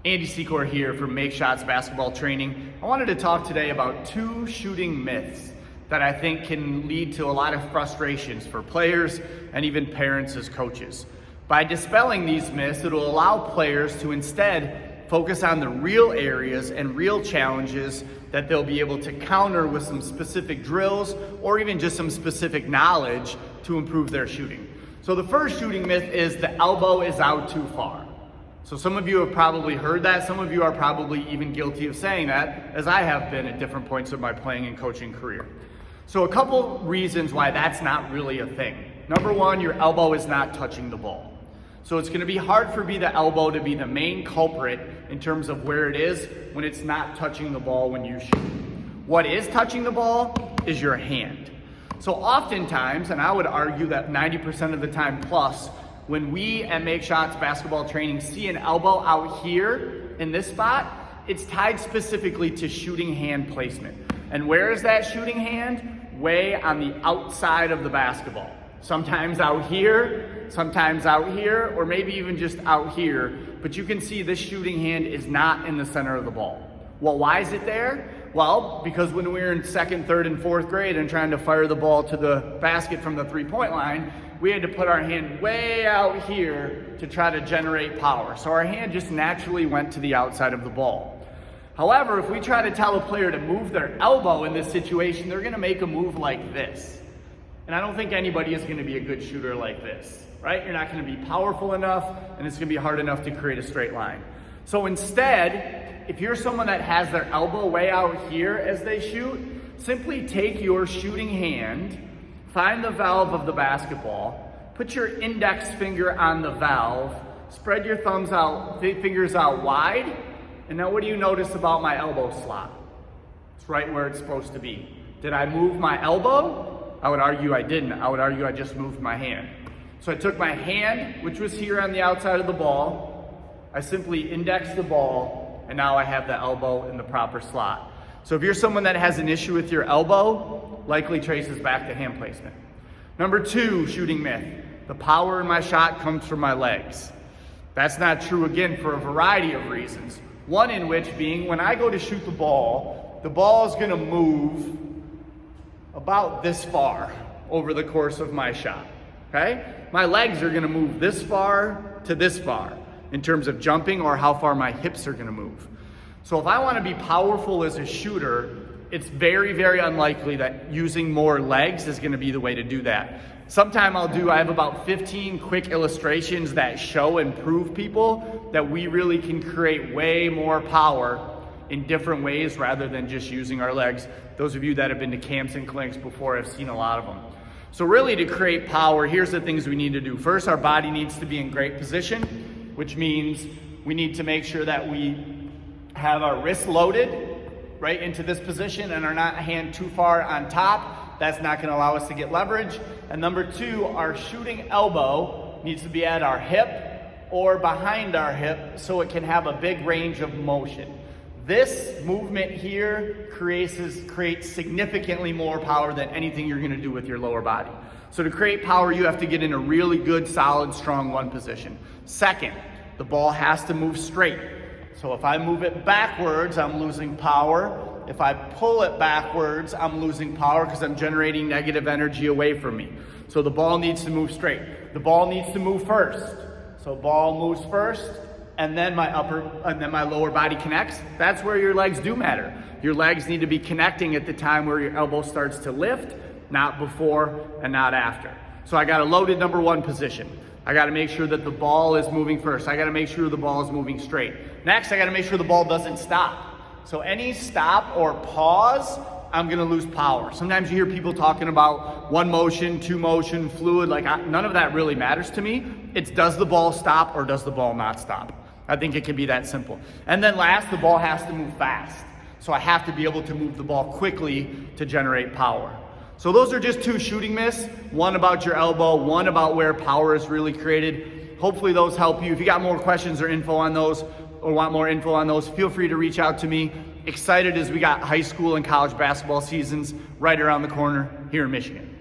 Andy Secor here from Make Shots Basketball Training. I wanted to talk today about 2 shooting myths that I think can lead to a lot of frustrations for players and even parents as coaches. By dispelling these myths, it'll allow players to instead focus on the real areas and real challenges that they'll be able to counter with some specific drills or even just some specific knowledge to improve their shooting. So the first shooting myth is the elbow is out too far. So some of you have probably heard that. Some of you are probably even guilty of saying that, as I have been at different points of my playing and coaching career. So a couple reasons why that's not really a thing. Number one, your elbow is not touching the ball. So it's going to be hard for the elbow to be the main culprit in terms of where it is when it's not touching the ball when you shoot. What is touching the ball is your hand. So oftentimes, and I would argue that 90% of the time plus, when we at Make Shots Basketball Training see an elbow out here in this spot, it's tied specifically to shooting hand placement. And where is that shooting hand? Way on the outside of the basketball. Sometimes out here, or maybe even just out here. But you can see this shooting hand is not in the center of the ball. Well, why is it there? Well, because when we were in 2nd, 3rd, and 4th grade and trying to fire the ball to the basket from the three-point line, we had to put our hand way out here to try to generate power. So our hand just naturally went to the outside of the ball. However, if we try to tell a player to move their elbow in this situation, they're gonna make a move like this. And I don't think anybody is gonna be a good shooter like this, right? You're not gonna be powerful enough, and it's gonna be hard enough to create a straight line. So instead, if you're someone that has their elbow way out here as they shoot, simply take your shooting hand, find the valve of the basketball, put your index finger on the valve, spread your fingers out wide, and now what do you notice about my elbow slot? It's right where it's supposed to be. Did I move my elbow? I would argue I didn't. I would argue I just moved my hand. So I took my hand, which was here on the outside of the ball, I simply indexed the ball, and now I have the elbow in the proper slot. So if you're someone that has an issue with your elbow, likely traces back to hand placement. Number 2 shooting myth, the power in my shot comes from my legs. That's not true, again, for a variety of reasons. One in which being when I go to shoot the ball is gonna move about this far over the course of my shot, okay? My legs are gonna move this far to this far in terms of jumping or how far my hips are gonna move. So if I wanna be powerful as a shooter, it's very, very unlikely that using more legs is gonna be the way to do that. Sometime I have about 15 quick illustrations that show and prove people that we really can create way more power in different ways rather than just using our legs. Those of you that have been to camps and clinics before have seen a lot of them. So really to create power, here's the things we need to do. First, our body needs to be in great position, which means we need to make sure that we have our wrists loaded right into this position and are not hand too far on top. That's not gonna allow us to get leverage. And number 2, our shooting elbow needs to be at our hip or behind our hip so it can have a big range of motion. This movement here creates significantly more power than anything you're gonna do with your lower body. So to create power, you have to get in a really good, solid, strong 1 position. Second, the ball has to move straight. So if I move it backwards, I'm losing power. If I pull it backwards, I'm losing power because I'm generating negative energy away from me. So the ball needs to move straight. The ball needs to move first. So ball moves first, and then my lower body connects. That's where your legs do matter. Your legs need to be connecting at the time where your elbow starts to lift, not before and not after. So I got a loaded number 1 position. I gotta make sure that the ball is moving first. I gotta make sure the ball is moving straight. Next, I gotta make sure the ball doesn't stop. So any stop or pause, I'm gonna lose power. Sometimes you hear people talking about 1 motion, 2 motion, fluid, none of that really matters to me. It's does the ball stop or does the ball not stop? I think it can be that simple. And then last, the ball has to move fast. So I have to be able to move the ball quickly to generate power. So those are just 2 shooting myths, 1 about your elbow, 1 about where power is really created. Hopefully those help you. If you got more questions or info on those, or want more info on those, feel free to reach out to me. Excited as we got high school and college basketball seasons right around the corner here in Michigan.